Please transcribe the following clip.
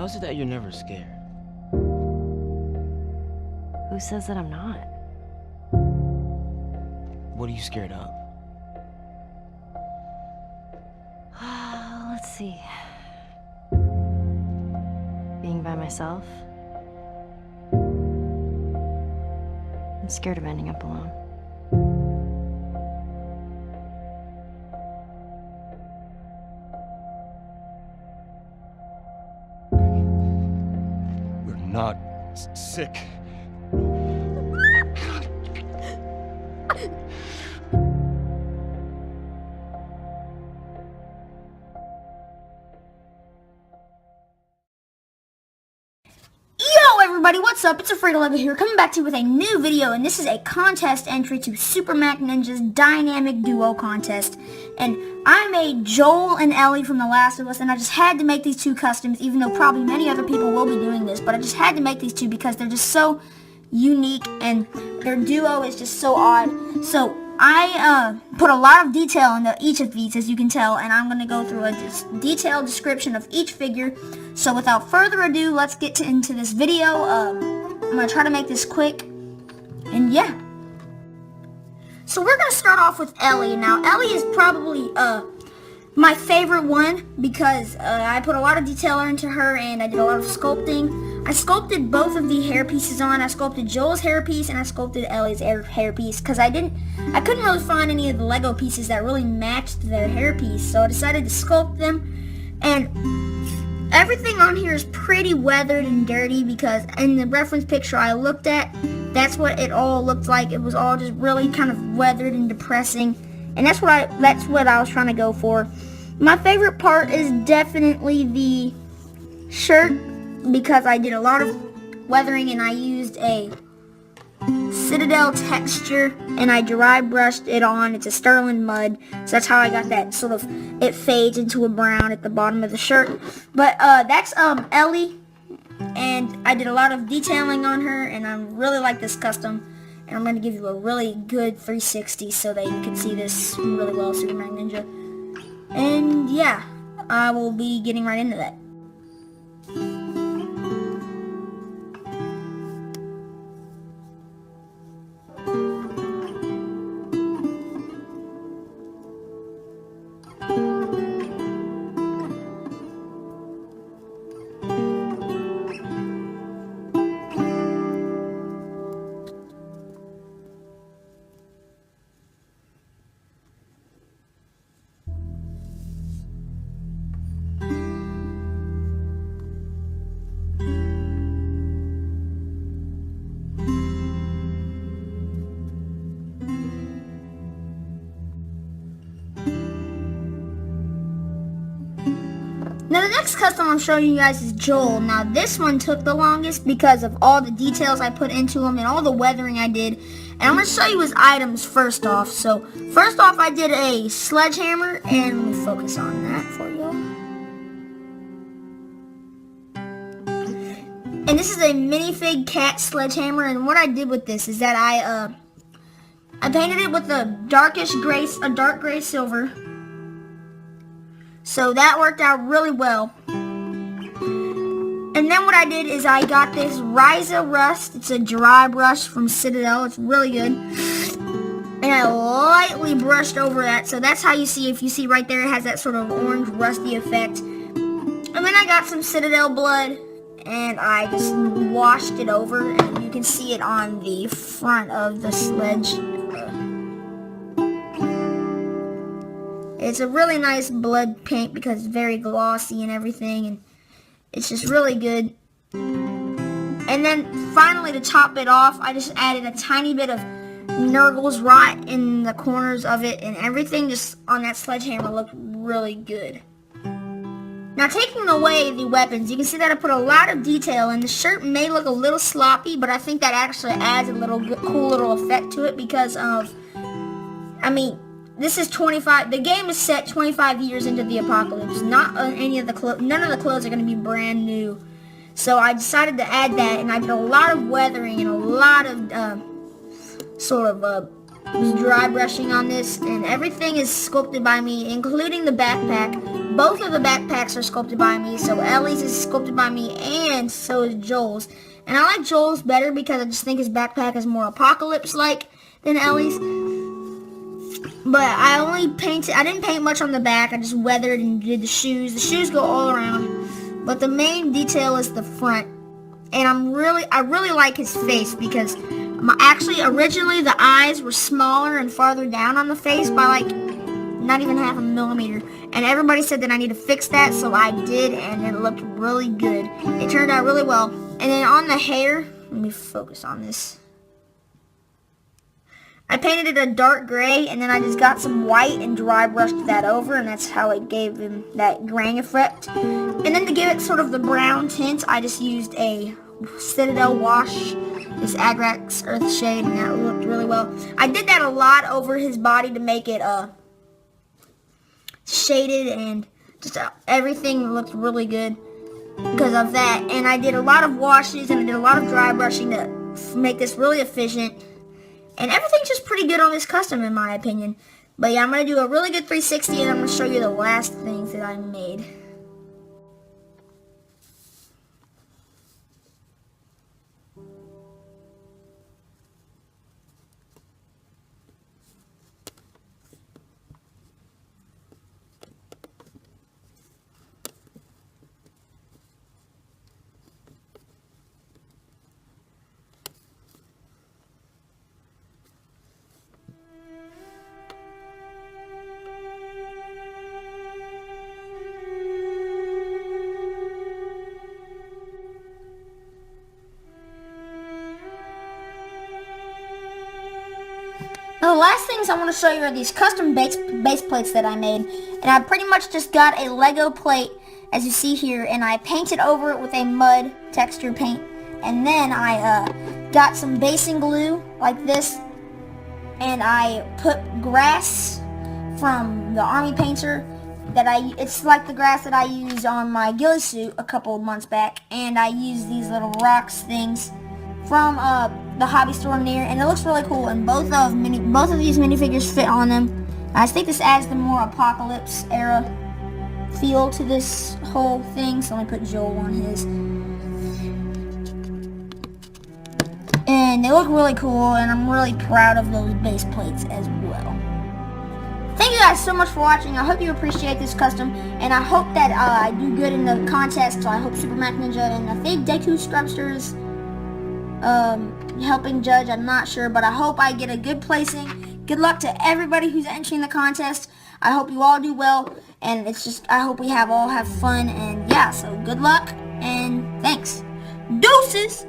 How is it that you're never scared? Who says that I'm not? What are you scared of? Let's see. Being by myself. I'm scared of ending up alone. We're not sick. Yo everybody, what's up? It's Afraid11 here, coming back to you with a new video, and this is a contest entry to SuperMacNinja's Dynamic Duo contest. And I made Joel and Ellie from The Last of Us, and I just had to make these two customs, even though probably many other people will be doing this, but I just had to make these two because they're just so unique, and their duo is just so odd. So I put a lot of detail into each of these, as you can tell, and I'm going to go through a detailed description of each figure. So without further ado, let's get into this video. I'm going to try to make this quick, and yeah. So we're going to start off with Ellie. Now, Ellie is probably my favorite one because I put a lot of detail into her, and I did a lot of sculpting. I sculpted both of the hair pieces on. I sculpted Joel's hair piece and I sculpted Ellie's hair piece because I couldn't really find any of the Lego pieces that really matched their hair piece, so I decided to sculpt them. And everything on here is pretty weathered and dirty because in the reference picture I looked at, that's what it all looked like. It was all just really kind of weathered and depressing, and that's what I was trying to go for. My favorite part is definitely the shirt, because I did a lot of weathering and I used a Citadel texture and I dry brushed it on. It's a sterling mud, so that's how I got that sort of, it fades into a brown at the bottom of the shirt. But that's Ellie, and I did a lot of detailing on her, and I really like this custom, and I'm going to give you a really good 360 so that you can see this really well, SuperMacNinja. And yeah, I will be getting right into that. Now the next custom I'm showing you guys is Joel. Now this one took the longest because of all the details I put into him and all the weathering I did. And I'm going to show you his items first off. So first off, I did a sledgehammer, and let me focus on that for you. And this is a minifig cat sledgehammer, and what I did with this is that I painted it with a dark gray silver. So that worked out really well. And then what I did is I got this Ryza Rust. It's a dry brush from Citadel. It's really good. And I lightly brushed over that. So that's how you see, if you see right there, it has that sort of orange rusty effect. And then I got some Citadel blood, and I just washed it over. And you can see it on the front of the sledge. It's a really nice blood paint because it's very glossy and everything, and it's just really good. And then finally, to top it off, I just added a tiny bit of Nurgles right in the corners of it, and everything just on that sledgehammer looked really good. Now, taking away the weapons, you can see that I put a lot of detail, and the shirt may look a little sloppy, but I think that actually adds a little cool little effect to it because of, I mean, this is 25. The game is set 25 years into the apocalypse. Not any of the clothes. None of the clothes are going to be brand new. So I decided to add that, and I did a lot of weathering and a lot of sort of was dry brushing on this, and everything is sculpted by me, including the backpack. Both of the backpacks are sculpted by me, so Ellie's is sculpted by me, and so is Joel's. And I like Joel's better because I just think his backpack is more apocalypse-like than Ellie's. But I didn't paint much on the back. I just weathered and did the shoes. The shoes go all around. But the main detail is the front. And I really like his face because originally the eyes were smaller and farther down on the face by like not even half a millimeter. And everybody said that I need to fix that, so I did, and it looked really good. It turned out really well. And then on the hair, let me focus on this. I painted it a dark gray, and then I just got some white and dry brushed that over, and that's how it gave him that graying effect. And then to give it sort of the brown tint, I just used a Citadel wash, this Agrax Earth shade, and that looked really well. I did that a lot over his body to make it shaded, and just everything looked really good because of that. And I did a lot of washes, and I did a lot of dry brushing to make this really efficient. And everything's just pretty good on this custom, in my opinion. But yeah, I'm going to do a really good 360, and I'm going to show you the last things that I made. Now, the last things I want to show you are these custom base plates that I made. And I pretty much just got a Lego plate, as you see here, and I painted over it with a mud texture paint. And then I got some basing glue like this, and I put grass from the army painter it's like the grass that I used on my ghillie suit a couple of months back, and I used these little rocks things from the hobby store near, and it looks really cool, and both of these minifigures fit on them. I think this adds the more apocalypse era feel to this whole thing, so let me put Joel on his. And they look really cool, and I'm really proud of those base plates as well. Thank you guys so much for watching. I hope you appreciate this custom, and I hope that I do good in the contest, so I hope SuperMacNinja and I think Deku Scrubsters helping judge, I'm not sure, but I hope I get a good placing. Good luck to everybody who's entering the contest. I hope you all do well, and I hope we all have fun, and yeah, so good luck, and thanks. Deuces!